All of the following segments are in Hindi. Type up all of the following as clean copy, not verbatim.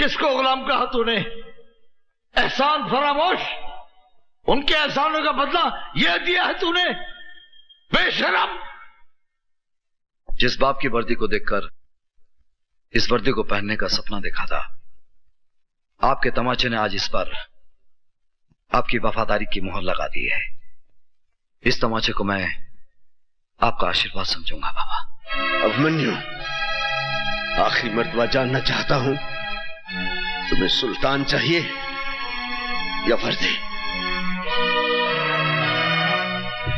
किसको गुलाम कहा तूने? एहसान फरामोश, उनके एहसानों का बदला यह दिया है तूने, बेशरम। जिस बाप की वर्दी को देखकर इस वर्दी को पहनने का सपना देखा था, आपके तमाचे ने आज इस पर आपकी वफादारी की मोहर लगा दी है। इस तमाचे को मैं आपका आशीर्वाद समझूंगा बाबा। अभिमन्यु, आखिरी मर्तबा जानना चाहता हूं, तुम्हें सुल्तान चाहिए या वर्दी?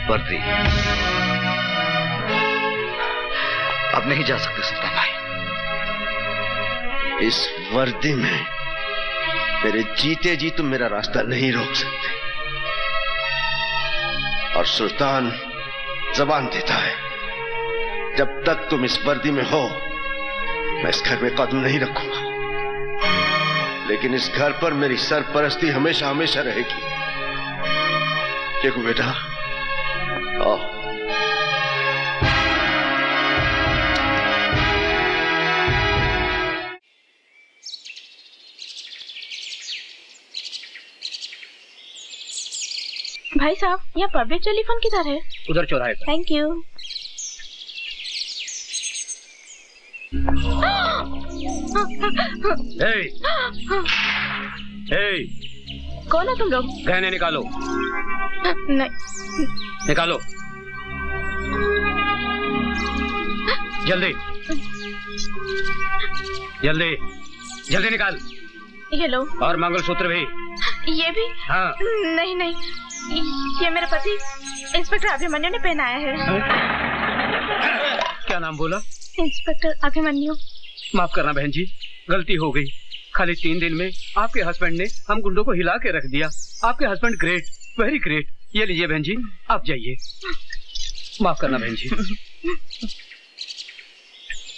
वर्दी। अब नहीं जा सकते सुल्तान भाई। इस वर्दी में मेरे जीते जी तुम मेरा रास्ता नहीं रोक सकते। और सुल्तान जबान देता है, जब तक तुम इस वर्दी में हो मैं इस घर में कदम नहीं रखूंगा, लेकिन इस घर पर मेरी सरपरस्ती हमेशा हमेशा रहेगी। देखो बेटा, आओ। भाई साहब, यहाँ पब्लिक टेलीफोन किधर है? उधर चौराहे पर। Thank you. कौन है तुम लोग? गहने निकालो। नहीं। निकालो जल्दी जल्दी जल्दी निकाल। ये लो। और मंगलसूत्र भी। ये भी? हाँ। नहीं नहीं, ये मेरे पति इंस्पेक्टर अभिमन्यु ने पहनाया है। क्या नाम बोला? इंस्पेक्टर अभिमन्यु। माफ करना बहन जी, गलती हो गई। खाली 3 दिन में आपके हस्बैंड ने हम गुंडों को हिला के रख दिया। आपके हस्बैंड ग्रेट, वेरी ग्रेट। ये लीजिए बहन जी, आप जाइए। माफ करना बहन जी।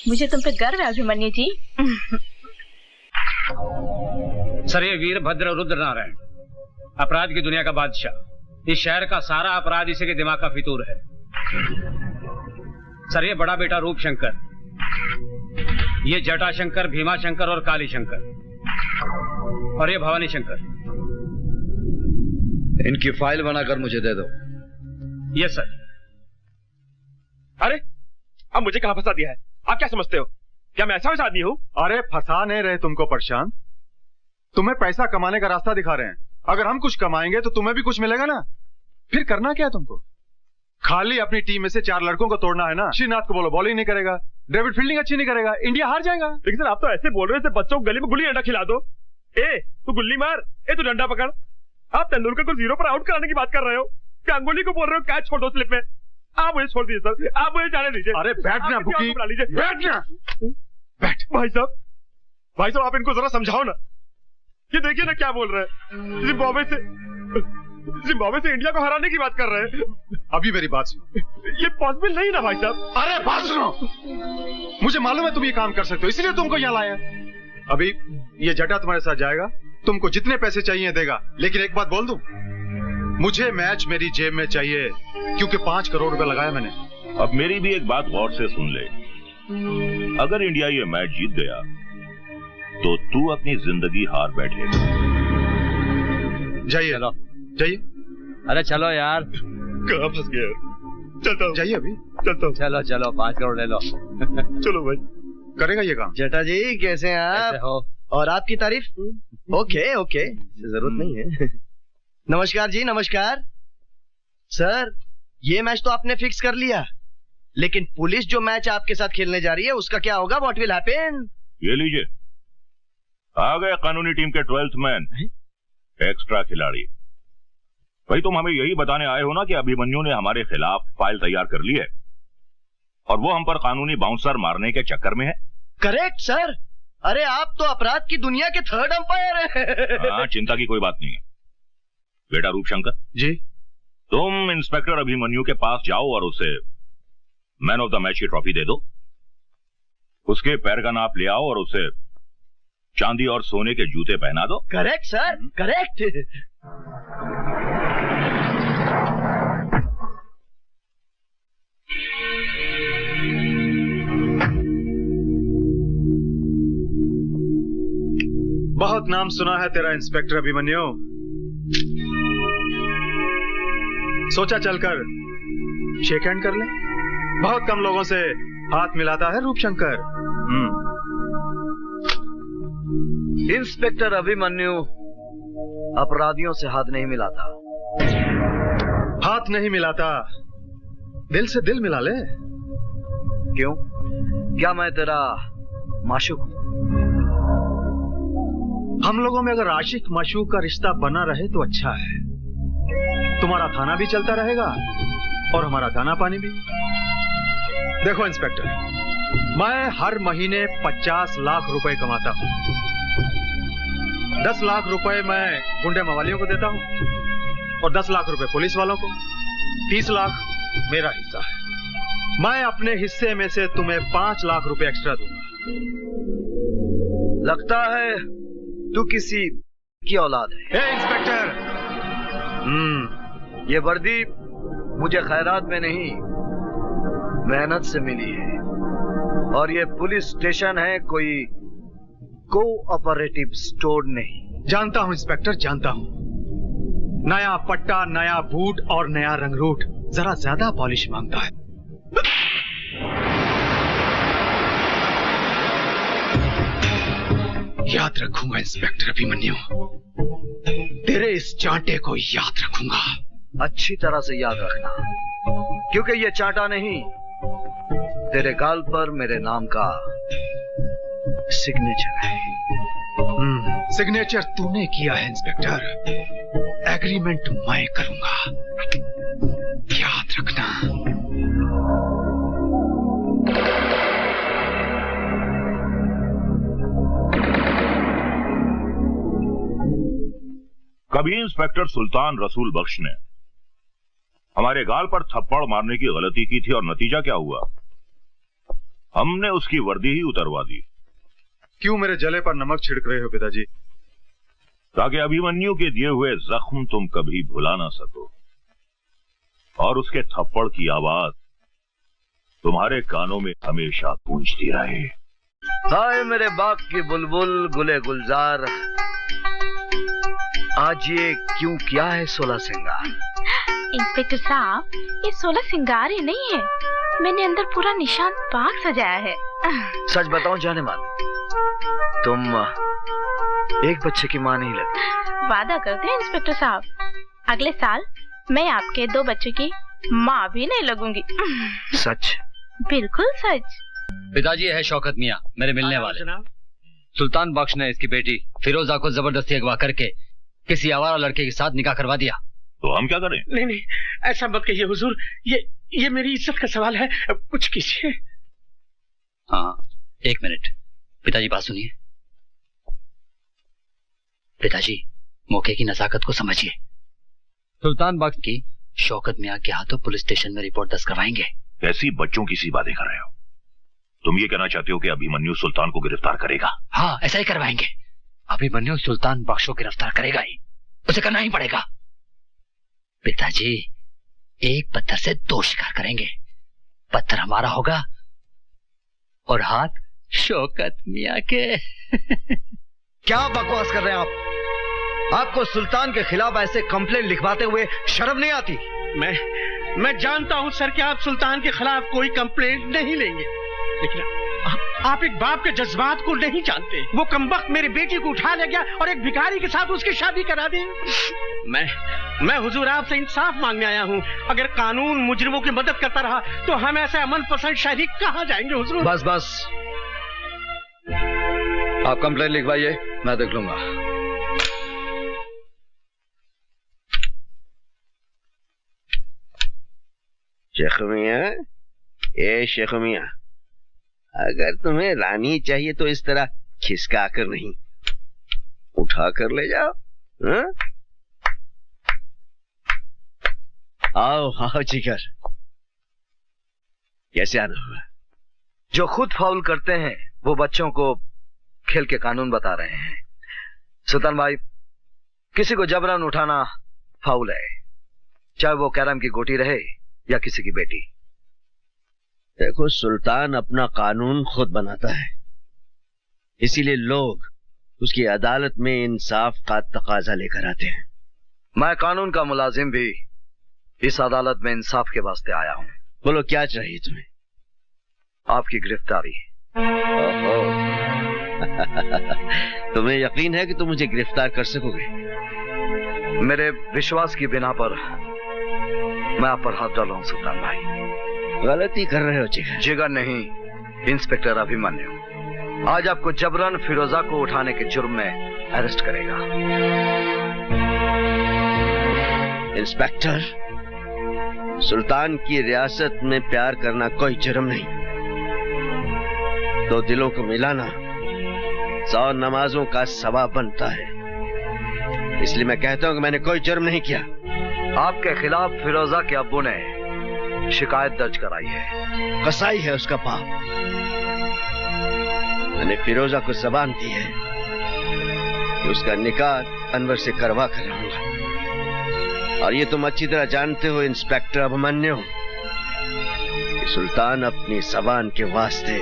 मुझे तुम पे गर्व है अभिमन्यु जी। सर, ये वीरभद्र रुद्र नारायण, अपराध की दुनिया का बादशाह। इस शहर का सारा अपराध इसी के दिमाग का फितूर है। सर, ये बड़ा बेटा रूप शंकर, ये जटा शंकर, भीमा शंकर और काली शंकर, और ये भवानी शंकर। इनकी फाइल बनाकर मुझे दे दो। Yes sir. अरे, अब मुझे कहां फंसा दिया है? आप क्या समझते हो? क्या मैं ऐसा वैसा आदमी हूं? अरे फंसा नहीं रहे तुमको प्रशांत, तुम्हें पैसा कमाने का रास्ता दिखा रहे हैं। अगर हम कुछ कमाएंगे तो तुम्हें भी कुछ मिलेगा ना। फिर करना क्या है तुमको? खाली अपनी टीम में से 4 लड़कों को तोड़ना है ना। श्रीनाथ को बोलो बॉलिंग नहीं करेगा, डेविड फील्डिंग अच्छी नहीं करेगा, इंडिया हार जाएगा। लेकिन सर, आप तो ऐसे बोल रहे थे बच्चों को गली में गुल्ली डंडा खिला दो। ए तू गुल्ली मार, ए तू डंडा पकड़। आप तेंदुलकर को 0 पर आउट कराने की बात कर रहे हो, गांगुली को बोल रहे हो कैच छोड़ दो स्लिप में। आप मुझे छोड़ दीजिए सर, आप मुझे जाने दीजिए। अरे बैठना बुकी, बैठना। बैठ। भाई साहब आप इनको जरा समझाओ ना। ये देखिए ना क्या बोल रहे हैं, जिम्बाब्वे से इंडिया को हराने की बात कर रहे हैं। अभी मेरी बात सुनो। ये पॉसिबल नहीं ना भाई साहब। अरे बात सुनो, मुझे मालूम है तुम ये काम कर सकते हो, इसलिए तुमको यहाँ लाया। अभी ये जटा तुम्हारे साथ जाएगा, तुमको जितने पैसे चाहिए देगा। लेकिन एक बात बोल दूं, मुझे मैच मेरी जेब में चाहिए, क्योंकि 5 करोड़ रुपए लगाया मैंने। अब मेरी भी एक बात गौर से सुन ले। अगर इंडिया ये मैच जीत गया तो तू अपनी जिंदगी हार बैठेगा। जाइए जाइए। अरे चलो यार। कहाँ फंस गया? चलता हूँ। जाइए अभी। चलता हूँ। चलो 5 करोड़ ले लो। चलो भाई। करेगा ये काम? जटा जी कैसे हैं आप? हो? और आपकी तारीफ? ओके जरूरत नहीं है। नमस्कार जी, नमस्कार। सर, ये मैच तो आपने फिक्स कर लिया, लेकिन पुलिस जो मैच आपके साथ खेलने जा रही है उसका क्या होगा? What will happen? ये लीजिए, आ गए कानूनी टीम के 12th मैन, एक्स्ट्रा खिलाड़ी। भाई तुम हमें यही बताने आए हो ना कि अभिमन्यु ने हमारे खिलाफ फाइल तैयार कर ली है और वो हम पर कानूनी बाउंसर मारने के चक्कर में है। Correct sir. अरे आप तो अपराध की दुनिया के 3rd अंपायर हैं। हाँ, चिंता की कोई बात नहीं है। बेटा रूपशंकर जी, तुम इंस्पेक्टर अभिमन्यु के पास जाओ और उसे मैन ऑफ द मैच की ट्रॉफी दे दो। उसके पैर का नाप ले आओ और उसे चांदी और सोने के जूते पहना दो। Correct sir, correct. बहुत नाम सुना है तेरा इंस्पेक्टर अभिमन्यु। सोचा चलकर शेक हैंड कर ले। बहुत कम लोगों से हाथ मिलाता है रूपशंकर। इंस्पेक्टर अभिमन्यु अपराधियों से हाथ नहीं मिलाता। हाथ नहीं मिलाता, दिल से दिल मिला ले। क्यों? क्या मैं तेरा माशूक हूं? हम लोगों में अगर आशिक माशूक का रिश्ता बना रहे तो अच्छा है। तुम्हारा थाना भी चलता रहेगा और हमारा दाना पानी भी। देखो इंस्पेक्टर, मैं हर महीने 50 लाख रुपए कमाता हूं। 10 लाख रुपए मैं गुंडे मवालियों को देता हूं और 10 लाख रुपए पुलिस वालों को। 30 लाख मेरा हिस्सा है। मैं अपने हिस्से में से तुम्हें 5 लाख रुपए एक्स्ट्रा दूंगा। लगता है तू किसी की औलाद है। इंस्पेक्टर, ये वर्दी मुझे खैरात में नहीं, मेहनत से मिली है। और ये पुलिस स्टेशन है, कोई कोऑपरेटिव स्टोर नहीं। जानता हूं इंस्पेक्टर, जानता हूं। नया पट्टा, नया बूट और नया रंगरूट जरा ज्यादा पॉलिश मांगता है। याद रखूंगा इंस्पेक्टर अभिमन्यु, तेरे इस चांटे को याद रखूंगा। अच्छी तरह से याद रखना, क्योंकि ये चांटा नहीं, तेरे गाल पर मेरे नाम का सिग्नेचर है। सिग्नेचर तूने किया है इंस्पेक्टर, एग्रीमेंट मैं करूंगा, याद रखना। कभी इंस्पेक्टर सुल्तान रसूल बख्श ने हमारे गाल पर थप्पड़ मारने की गलती की थी और नतीजा क्या हुआ? हमने उसकी वर्दी ही उतरवा दी। क्यों मेरे जले पर नमक छिड़क रहे हो पिताजी? ताकि अभिमन्यु के दिए हुए जख्म तुम कभी भुला ना सको और उसके थप्पड़ की आवाज तुम्हारे कानों में हमेशा गूंजती रहे। हाय मेरे बाग की बुलबुल गुले गुलजार, आज ये क्यों किया है 16 सिंगार? इंस्पेक्टर साहब, ये 16 सिंगार ही नहीं है, मैंने अंदर पूरा निशान बाग सजाया है। सच बताऊं जाने मान, तुम एक बच्चे की मां नहीं लगती। वादा करते हैं इंस्पेक्टर साहब, अगले साल मैं आपके 2 बच्चों की माँ भी नहीं लगूंगी। सच? बिल्कुल सच। पिताजी है शौकत मियाँ, मेरे मिलने वाले। सुल्तान बख्श ने इसकी बेटी फिरोजा को जबरदस्ती अगवा करके किसी आवारा लड़के के साथ निकाह करवा दिया। तो हम क्या करें? नहीं नहीं, ऐसा मत कहिए हुजूर, ये मेरी इज्जत का सवाल है, कुछ कीजिए। हाँ, 1 मिनट। पिताजी बात सुनिए। पिताजी, मौके की नजाकत को समझिए। सुल्तान बख्श की शौकत मियाँ के हाथों पुलिस स्टेशन में रिपोर्ट दर्ज करवाएंगे। कैसी बच्चों की सी बातें कर रहे हो? तुम ये कहना चाहते हो कि अभिमन्यु सुल्तान को गिरफ्तार करेगा? हाँ, ऐसा ही करवाएंगे। अभिमन्यु सुल्तान बख्श को गिरफ्तार करेगा ही, उसे करना ही पड़ेगा। पिताजी, एक पत्थर से 2 शिकार करेंगे। पत्थर हमारा होगा और हाथ शौकत मियाँ के। क्या बकवास कर रहे हैं आप? आपको सुल्तान के खिलाफ ऐसे कंप्लेंट लिखवाते हुए शर्म नहीं आती? मैं जानता हूं सर कि आप सुल्तान के खिलाफ कोई कंप्लेंट नहीं लेंगे, लेकिन आप एक बाप के जज्बात को नहीं जानते। वो कमबख्त मेरी बेटी को उठा ले गया और एक भिखारी के साथ उसकी शादी करा दी। मैं हुजूर आपसे इंसाफ मांगने आया हूँ। अगर कानून मुजरिमों की मदद करता रहा तो हम ऐसे अमन पसंद शहरी कहाँ जाएंगे हुजूर? बस बस, आप कंप्लेंट लिखवाइए, मैं देख लूंगा। शेख मियां, ए शेख मियां, अगर तुम्हें रानी चाहिए तो इस तरह खिसका कर नहीं, उठा कर ले जाओ। हा? आओ आओ जिगर, कैसे आना हुआ? जो खुद फाउल करते हैं वो बच्चों को खेल के कानून बता रहे हैं। सुल्तान भाई, किसी को जबरन उठाना फाउल है, चाहे वो कैरम की गोटी रहे या किसी की बेटी। देखो, सुल्तान अपना कानून खुद बनाता है, इसीलिए लोग उसकी अदालत में इंसाफ का तकाजा लेकर आते हैं। मैं कानून का मुलाजिम भी इस अदालत में इंसाफ के वास्ते आया हूँ। बोलो क्या चाहिए तुम्हें? आपकी गिरफ्तारी। तुम्हें यकीन है कि तुम मुझे गिरफ्तार कर सकोगे? मेरे विश्वास की बिना पर मैं आप पर हाथ डाला हूं सुल्तान भाई। गलती कर रहे हो जिगर। जिगर नहीं, इंस्पेक्टर अभिमन्यु आज आपको जबरन फिरोजा को उठाने के जुर्म में अरेस्ट करेगा। इंस्पेक्टर, सुल्तान की रियासत में प्यार करना कोई जुर्म नहीं। 2 दिलों को मिलाना 100 नमाजों का सवाब बनता है। इसलिए मैं कहता हूं कि मैंने कोई जुर्म नहीं किया। आपके खिलाफ फिरोजा के अब्बू ने शिकायत दर्ज कराई है। कसाई है उसका बाप। मैंने फिरोजा को जबान दी है कि उसका निकाह अनवर से करवा कर रहूंगा। और ये तुम अच्छी तरह जानते हो इंस्पेक्टर अभिमन्यु कि सुल्तान अपनी जबान के वास्ते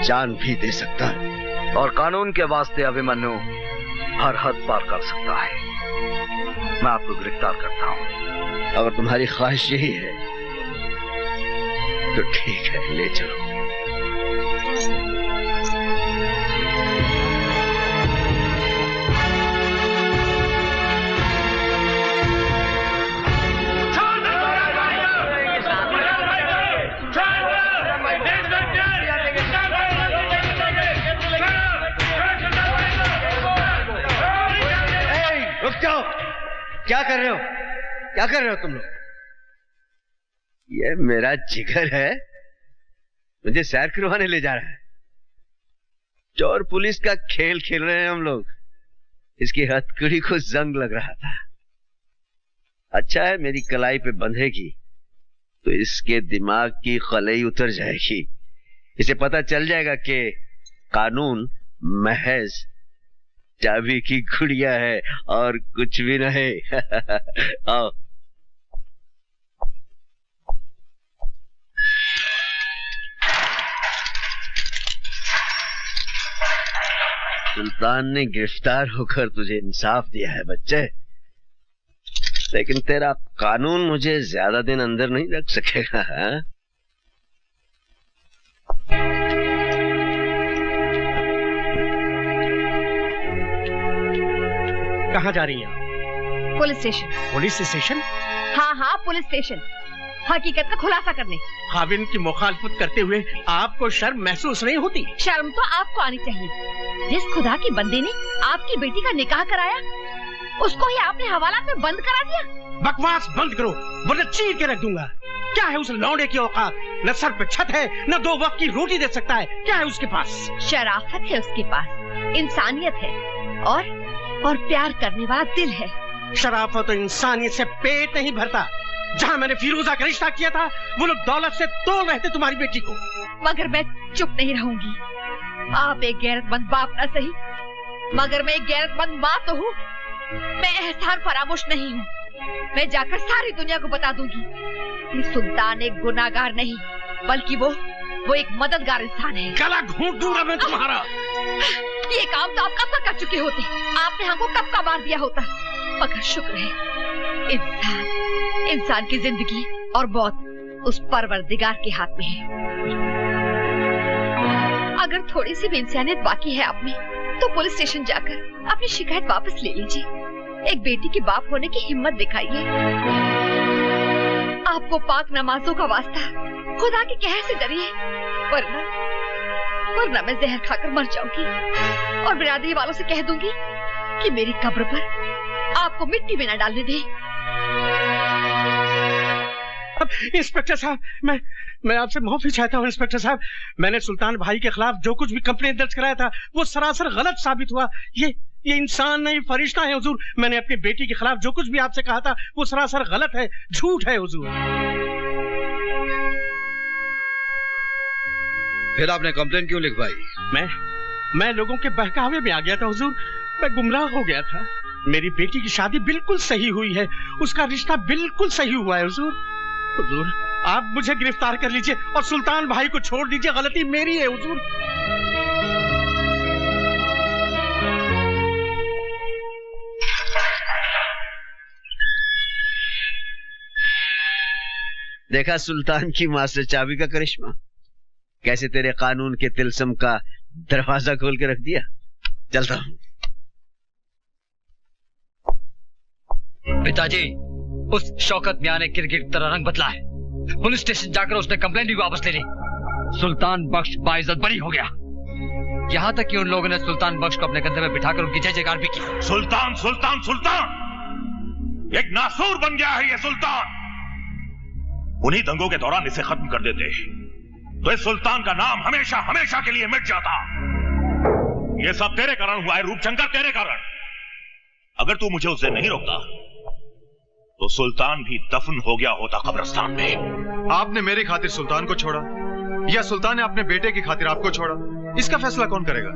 जान भी दे सकता है। और कानून के वास्ते अभिमन्यु हर हद पार कर सकता है। मैं आपको गिरफ्तार करता हूं। अगर तुम्हारी ख्वाहिश यही है तो ठीक है, ले चलो। क्या कर रहे हो? क्या कर रहे हो तुम लोग? ये मेरा जिगर है, मुझे सैर करवाने ले जा रहा है। चोर पुलिस का खेल खेल रहे हैं हम लोग। इसकी हथकड़ी को जंग लग रहा था। अच्छा है मेरी कलाई पे बंधेगी तो इसके दिमाग की खलई उतर जाएगी। इसे पता चल जाएगा कि कानून महज चाबी की गुड़िया है और कुछ भी नहीं। आओ। सुल्तान ने गिरफ्तार होकर तुझे इंसाफ दिया है बच्चे, लेकिन तेरा कानून मुझे ज्यादा दिन अंदर नहीं रख सकेगा। हाँ? कहाँ जा रही हैं? Police station. Police station? हाँ हाँ पुलिस स्टेशन, हकीकत का खुलासा करने। खाविन की मुखालफत करते हुए आपको शर्म महसूस नहीं होती? शर्म तो आपको आनी चाहिए। जिस खुदा की बंदे ने आपकी बेटी का निकाह कराया उसको ही आपने हवालात में बंद करा दिया। बकवास बंद करो वरना चीर के रख दूंगा। क्या है उस लौंडे की औकात? न सर पे छत है न 2 वक्त की रोटी दे सकता है। क्या है उसके पास? शराफत है उसके पास, इंसानियत है और प्यार करने वाला दिल है। शराफत और इंसानियत से पेट नहीं भरता। जहाँ मैंने फिरोजा का रिश्ता किया था वो लोग दौलत से तोड़ रहे थे तुम्हारी बेटी को। मगर मैं चुप नहीं रहूंगी। आप एक गैरतमंद बाप न सही मगर मैं एक गैरतमंद माँ तो हूँ। मैं एहसान फरामोश नहीं हूँ। मैं जाकर सारी दुनिया को बता दूंगी कि सुल्तान एक गुनाहगार नहीं बल्कि वो एक मददगार इंसान है। गला घूंट दूंगा मैं तुम्हारा। ये काम तो आप कब तक कर चुके होते। आपने हमको कब का मार दिया होता। मगर शुक्र है इंसान की जिंदगी और मौत उस परवरदिगार के हाथ में है। अगर थोड़ी सी भी इंसानियत बाकी है आप में तो पुलिस स्टेशन जाकर अपनी शिकायत वापस ले लीजिए। एक बेटी के बाप होने की हिम्मत दिखाइए। आपको पाक नमाजों का वास्ता खुदा के कहर से डरिए वरना मैं जहर खाकर मर जाऊंगी और बिरादरी वालों से कह दूंगी कि मेरी कब्र पर आपको मिट्टी में न डालने दे। इंस्पेक्टर साहब मैं आपसे माफी चाहता हूँ। इंस्पेक्टर साहब मैंने सुल्तान भाई के खिलाफ जो कुछ भी कंप्लेंट दर्ज कराया था वो सरासर गलत साबित हुआ। ये इंसान नहीं फरिश्ता है हुजूर। मैंने अपनी बेटी के खिलाफ जो कुछ भी आपसे कहा था वो सरासर गलत है, झूठ है हुजूर। फिर आपने कंप्लेंट क्यों लिखवाई? मैं लोगों के बहकावे में आ गया था हुजूर। मैं गुमराह हो गया था। मेरी बेटी की शादी बिल्कुल सही हुई है, उसका रिश्ता बिल्कुल सही हुआ है हुजूर। हुजूर आप मुझे गिरफ्तार कर लीजिए और सुल्तान भाई को छोड़ दीजिए। गलती मेरी है हुजूर। देखा सुल्तान की मास्टर चाबी का करिश्मा, कैसे तेरे कानून के तिलस्म का दरवाजा खोल के रख दिया। चलता हूं। पिताजी, उस शौकत मियां ने किरकिर की तरह रंग बदला है। पुलिस स्टेशन जाकर उसने कंप्लेंट भी वापस ले ली। सुल्तान बख्श बाइज्जत बरी हो गया। यहाँ तक कि उन लोगों ने सुल्तान बख्श को अपने कंधे में बिठाकर उनकी जय जयकार भी की। सुल्तान सुल्तान सुल्तान एक नासूर बन गया है ये सुल्तान। उन्हीं दंगों के दौरान इसे खत्म कर देते तो इस सुल्तान का नाम हमेशा हमेशा के लिए मिट जाता। ये सब तेरे कारण हुआ है रूपशंकर, तेरे कारण। अगर तू मुझे उससे नहीं रोकता तो सुल्तान भी दफन हो गया होता कब्रिस्तान में। आपने मेरी खातिर सुल्तान को छोड़ा या सुल्तान ने अपने बेटे की खातिर आपको छोड़ा, इसका फैसला कौन करेगा?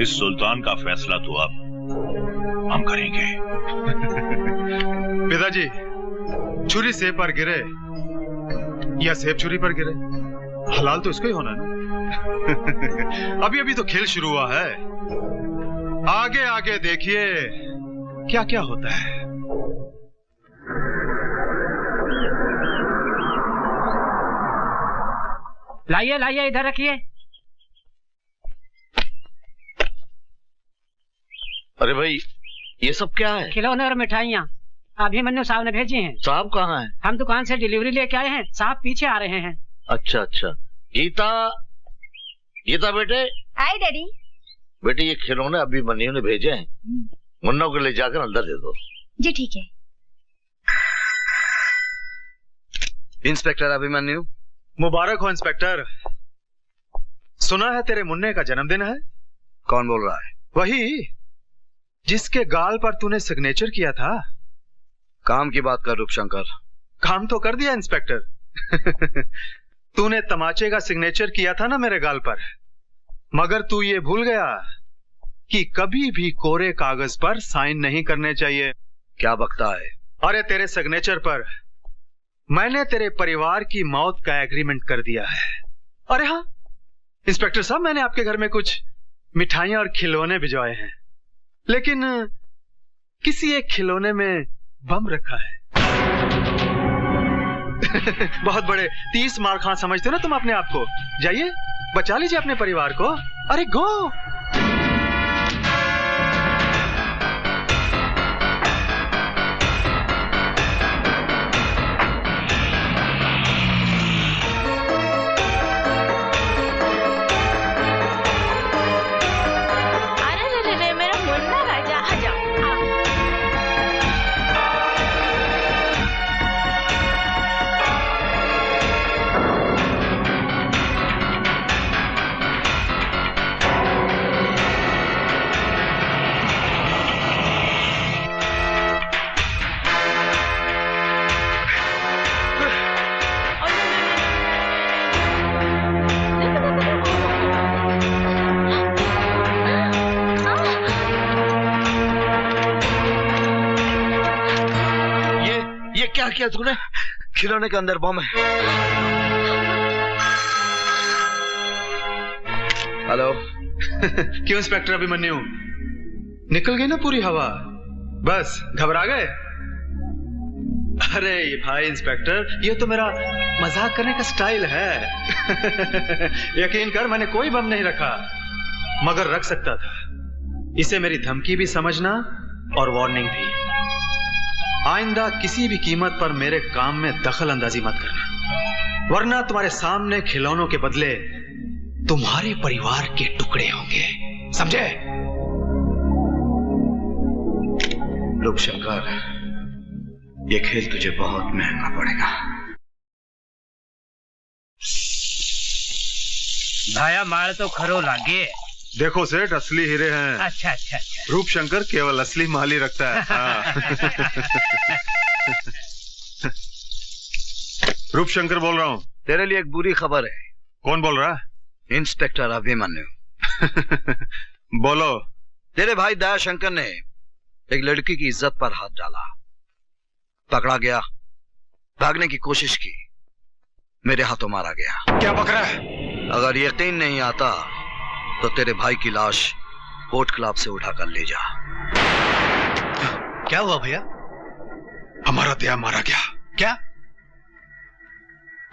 इस सुल्तान का फैसला तो अब हम करेंगे। पिताजी, छुरी सेब पर गिरे या सेब छुरी पर गिरे, हलाल तो इसको ही होना ना। अभी अभी तो खेल शुरू हुआ है, आगे आगे देखिए क्या क्या होता है। लाइए लाइए, इधर रखिए। अरे भाई, ये सब क्या है? खिलौने और मिठाइयाँ अभिमन्यु साहब ने भेजी हैं। साहब कहाँ हैं? हम दुकान से डिलीवरी लेके आए हैं, साहब पीछे आ रहे हैं। अच्छा अच्छा। गीता, गीता बेटे। हाय डैडी। बेटे, ये खिलौने अभिमन्यु ने भेजे हैं, मुन्ना को ले जाकर अंदर दे दो। जी ठीक है। इंस्पेक्टर अभिमन्यु। मुबारक हो इंस्पेक्टर। सुना है तेरे मुन्ने का जन्मदिन है। कौन बोल रहा है? वही जिसके गाल पर तूने सिग्नेचर किया था। काम की बात कर रूपशंकर। काम तो कर दिया इंस्पेक्टर। तूने तमाचे का सिग्नेचर किया था ना मेरे गाल पर, मगर तू ये भूल गया कि कभी भी कोरे कागज पर साइन नहीं करने चाहिए। क्या बकता है? अरे तेरे सिग्नेचर पर मैंने तेरे परिवार की मौत का एग्रीमेंट कर दिया है। अरे हाँ इंस्पेक्टर साहब, मैंने आपके घर में कुछ मिठाइयां और खिलौने भिजवाए हैं, लेकिन किसी एक खिलौने में बम रखा है। बहुत बड़े 30 मार खां समझते हो ना तुम अपने आप को। जाइए बचा लीजिए अपने परिवार को। अरे गो। क्या किया तूने? खिलौने के अंदर बम है। हेलो। क्यों इंस्पेक्टर अभिमन्यु, निकल गई ना पूरी हवा? बस घबरा गए? अरे भाई इंस्पेक्टर, ये तो मेरा मजाक करने का स्टाइल है। यकीन कर, मैंने कोई बम नहीं रखा, मगर रख सकता था। इसे मेरी धमकी भी समझना और वार्निंग भी। आइंदा किसी भी कीमत पर मेरे काम में दखल अंदाजी मत करना, वरना तुम्हारे सामने खिलौनों के बदले तुम्हारे परिवार के टुकड़े होंगे, समझे? रूपशंकर, ये खेल तुझे बहुत महंगा पड़ेगा। भाया मार तो खरो लागे। देखो सेठ, असली हीरे हैं। अच्छा अच्छा अच्छा। रूपशंकर केवल असली माल ही रखता है। हाँ। रूपशंकर बोल रहा हूँ। तेरे लिए एक बुरी खबर है। कौन बोल रहा है? इंस्पेक्टर अभिमन्यु। बोलो। तेरे भाई दयाशंकर ने एक लड़की की इज्जत पर हाथ डाला, पकड़ा गया, भागने की कोशिश की, मेरे हाथों मारा गया। क्या बक रहा है? अगर यकीन नहीं आता तो तेरे भाई की लाश कोर्ट क्लब से उठाकर ले जा। क्या हुआ भैया? हमारा दया मारा गया। क्या?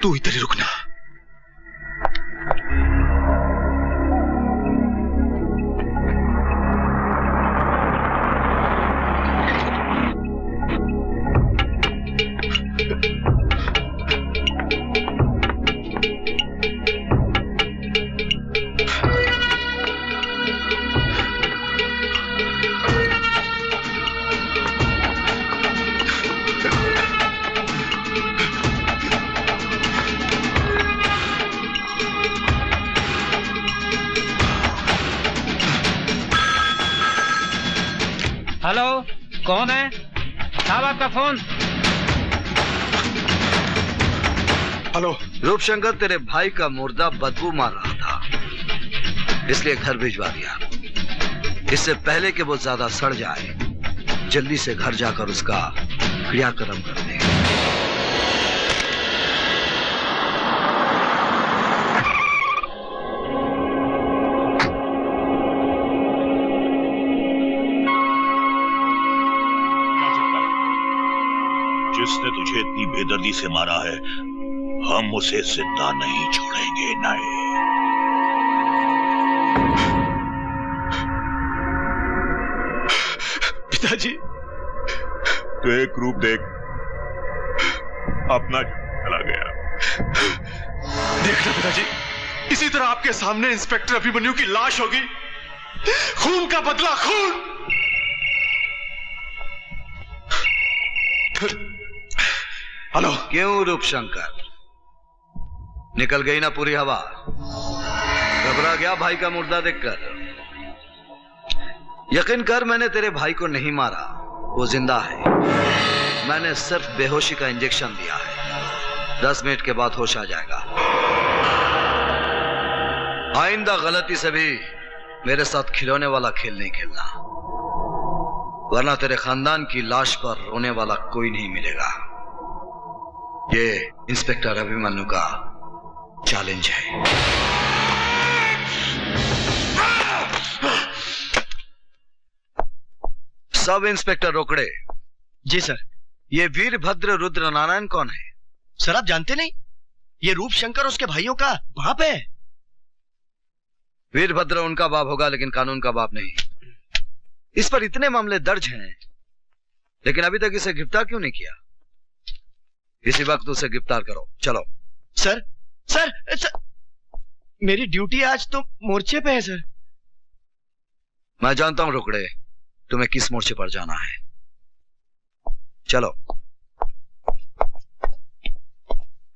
तू इधर ही रुकना। हेलो, कौन है साहब? आपका फोन। हेलो। रूपशंकर, तेरे भाई का मुर्दा बदबू मार रहा था, इसलिए घर भिजवा दिया। इससे पहले कि वो ज्यादा सड़ जाए, जल्दी से घर जाकर उसका क्रियाक्रम कर दे। जिसने तुझे इतनी बेदर्दी से मारा है, हम उसे जिंदा नहीं छोड़ेंगे। नहीं। पिताजी, तो एक रूप देख, अपना चला गया। देखना पिताजी, इसी तरह आपके सामने इंस्पेक्टर अभिमन्यु की लाश होगी। खून का बदला खून। हेलो। क्यों रूपशंकर, निकल गई ना पूरी हवा? घबरा गया भाई का मुर्दा देखकर? यकीन कर, मैंने तेरे भाई को नहीं मारा, वो जिंदा है। मैंने सिर्फ बेहोशी का इंजेक्शन दिया है। 10 मिनट के बाद होश आ जाएगा। आइंदा गलती से भी मेरे साथ खिलौने वाला खेल नहीं खेलना, वरना तेरे खानदान की लाश पर रोने वाला कोई नहीं मिलेगा। ये इंस्पेक्टर अभिमन्यु का चैलेंज है। सब इंस्पेक्टर रोकड़े। जी सर। ये वीरभद्र रुद्र नारायण कौन है? सर आप जानते नहीं? ये रूपशंकर उसके भाइयों का बाप है। वीरभद्र उनका बाप होगा, लेकिन कानून का बाप नहीं। इस पर इतने मामले दर्ज हैं, लेकिन अभी तक इसे गिरफ्तार क्यों नहीं किया? इसी वक्त उसे गिरफ्तार करो। चलो। सर सर सर, मेरी ड्यूटी आज तो मोर्चे पे है सर। मैं जानता हूं रोकड़े, तुम्हें किस मोर्चे पर जाना है। चलो।